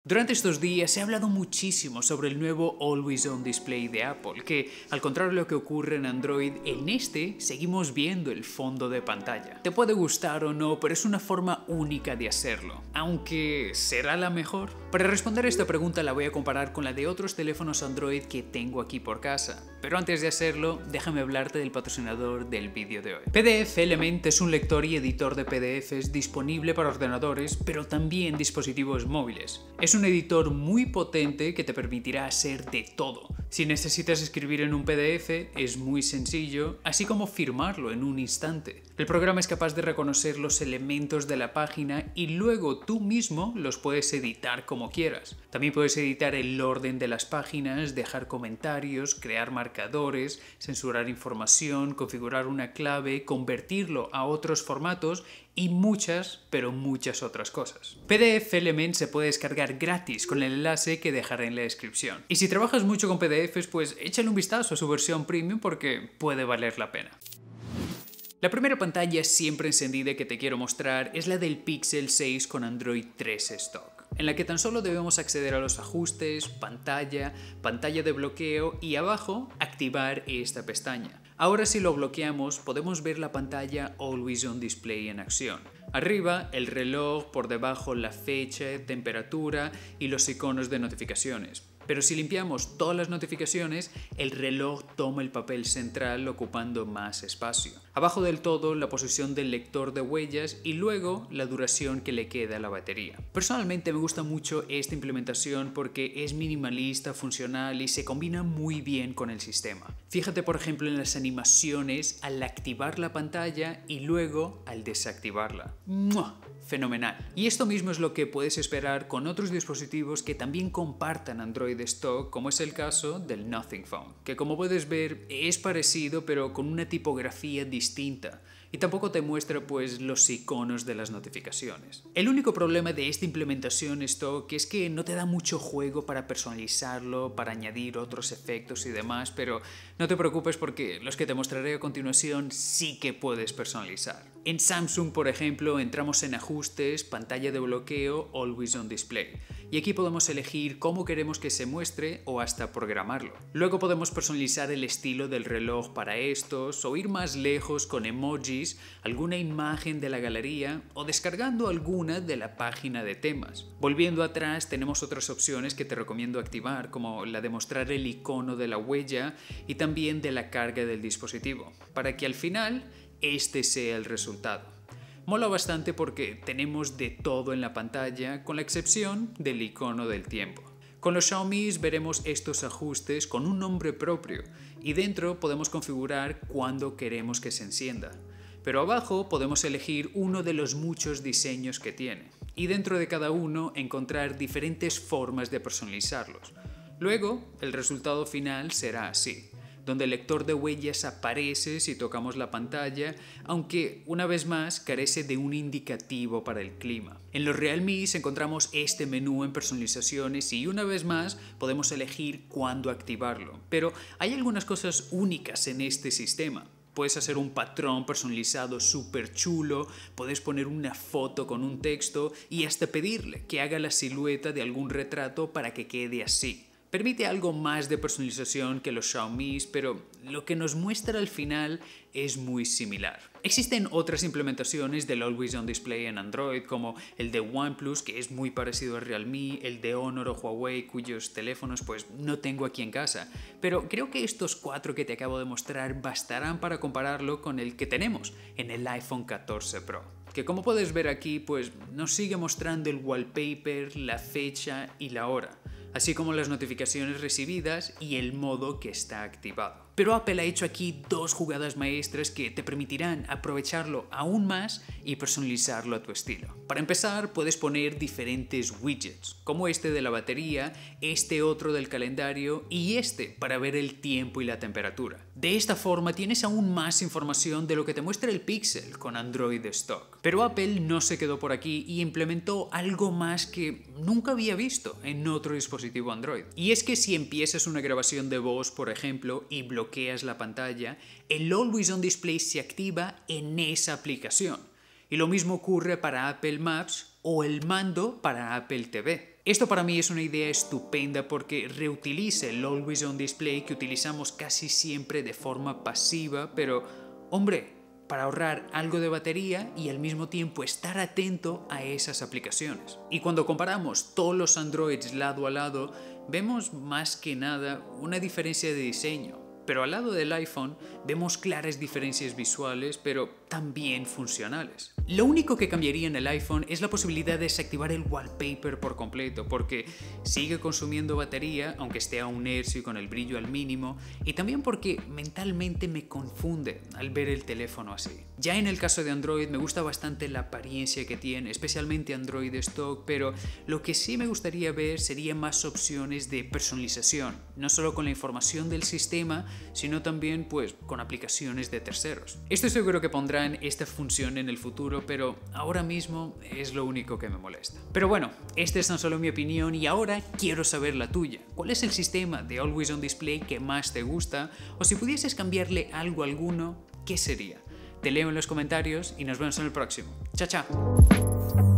Durante estos días se ha hablado muchísimo sobre el nuevo Always On Display de Apple, que, al contrario de lo que ocurre en Android, en este seguimos viendo el fondo de pantalla. Te puede gustar o no, pero es una forma única de hacerlo. Aunque, ¿será la mejor? Para responder esta pregunta la voy a comparar con la de otros teléfonos Android que tengo aquí por casa. Pero antes de hacerlo, déjame hablarte del patrocinador del vídeo de hoy. PDF Element es un lector y editor de PDFs disponible para ordenadores, pero también dispositivos móviles. Es un editor muy potente que te permitirá hacer de todo. Si necesitas escribir en un PDF, es muy sencillo, así como firmarlo en un instante. El programa es capaz de reconocer los elementos de la página y luego tú mismo los puedes editar como quieras. También puedes editar el orden de las páginas, dejar comentarios, crear marcadores, censurar información, configurar una clave, convertirlo a otros formatos y muchas, pero muchas otras cosas. PDF Element se puede descargar gratis con el enlace que dejaré en la descripción. Y si trabajas mucho con PDFs, pues échale un vistazo a su versión premium porque puede valer la pena. La primera pantalla siempre encendida que te quiero mostrar es la del Pixel 6 con Android 13 Stock, en la que tan solo debemos acceder a los ajustes, pantalla de bloqueo y abajo activar esta pestaña. Ahora si lo bloqueamos podemos ver la pantalla Always On Display en acción. Arriba el reloj, por debajo la fecha, temperatura y los iconos de notificaciones. Pero si limpiamos todas las notificaciones, el reloj toma el papel central ocupando más espacio. Abajo del todo la posición del lector de huellas y luego la duración que le queda a la batería. Personalmente me gusta mucho esta implementación porque es minimalista, funcional y se combina muy bien con el sistema. Fíjate por ejemplo en las animaciones al activar la pantalla y luego al desactivarla. ¡Mua! Fenomenal. Y esto mismo es lo que puedes esperar con otros dispositivos que también compartan Android Stock, como es el caso del Nothing Phone, que como puedes ver es parecido pero con una tipografía distinta y tampoco te muestra pues los iconos de las notificaciones. El único problema de esta implementación Stock es que no te da mucho juego para personalizarlo, para añadir otros efectos y demás, pero no te preocupes porque los que te mostraré a continuación sí que puedes personalizar. En Samsung, por ejemplo, entramos en ajustes, pantalla de bloqueo, Always On Display. Y aquí podemos elegir cómo queremos que se muestre o hasta programarlo. Luego podemos personalizar el estilo del reloj para estos o ir más lejos con emojis, alguna imagen de la galería o descargando alguna de la página de temas. Volviendo atrás tenemos otras opciones que te recomiendo activar, como la de mostrar el icono de la huella y también de la carga del dispositivo, para que al final este sea el resultado. Mola bastante porque tenemos de todo en la pantalla, con la excepción del icono del tiempo. Con los Xiaomi veremos estos ajustes con un nombre propio y dentro podemos configurar cuándo queremos que se encienda. Pero abajo podemos elegir uno de los muchos diseños que tiene y dentro de cada uno encontrar diferentes formas de personalizarlos. Luego, el resultado final será así, donde el lector de huellas aparece si tocamos la pantalla, aunque una vez más carece de un indicativo para el clima. En los Realme encontramos este menú en personalizaciones y una vez más podemos elegir cuándo activarlo. Pero hay algunas cosas únicas en este sistema. Puedes hacer un patrón personalizado súper chulo, puedes poner una foto con un texto y hasta pedirle que haga la silueta de algún retrato para que quede así. Permite algo más de personalización que los Xiaomi, pero lo que nos muestra al final es muy similar. Existen otras implementaciones del Always On Display en Android, como el de OnePlus, que es muy parecido a Realme, el de Honor o Huawei, cuyos teléfonos pues no tengo aquí en casa, pero creo que estos 4 que te acabo de mostrar bastarán para compararlo con el que tenemos en el iPhone 14 Pro, que como puedes ver aquí pues nos sigue mostrando el wallpaper, la fecha y la hora, así como las notificaciones recibidas y el modo que está activado. Pero Apple ha hecho aquí 2 jugadas maestras que te permitirán aprovecharlo aún más y personalizarlo a tu estilo. Para empezar, puedes poner diferentes widgets, como este de la batería, este otro del calendario y este para ver el tiempo y la temperatura. De esta forma tienes aún más información de lo que te muestra el Pixel con Android Stock. Pero Apple no se quedó por aquí y implementó algo más que nunca había visto en otro dispositivo Android. Y es que si empiezas una grabación de voz, por ejemplo, y bloqueas la pantalla, el Always On Display se activa en esa aplicación. Y lo mismo ocurre para Apple Maps o el mando para Apple TV. Esto para mí es una idea estupenda porque reutiliza el Always On Display que utilizamos casi siempre de forma pasiva, pero, hombre, para ahorrar algo de batería y al mismo tiempo estar atento a esas aplicaciones. Y cuando comparamos todos los Androids lado a lado, vemos más que nada una diferencia de diseño. Pero al lado del iPhone vemos claras diferencias visuales, pero también funcionales. Lo único que cambiaría en el iPhone es la posibilidad de desactivar el wallpaper por completo, porque sigue consumiendo batería, aunque esté a un hercio y con el brillo al mínimo, y también porque mentalmente me confunde al ver el teléfono así. Ya en el caso de Android me gusta bastante la apariencia que tiene, especialmente Android Stock, pero lo que sí me gustaría ver sería más opciones de personalización, no solo con la información del sistema, sino también pues con aplicaciones de terceros. Estoy seguro que pondrán esta función en el futuro, pero ahora mismo es lo único que me molesta. Pero bueno, esta es tan solo mi opinión y ahora quiero saber la tuya. ¿Cuál es el sistema de Always On Display que más te gusta? O si pudieses cambiarle algo a alguno, ¿qué sería? Te leo en los comentarios y nos vemos en el próximo. ¡Chao, chao!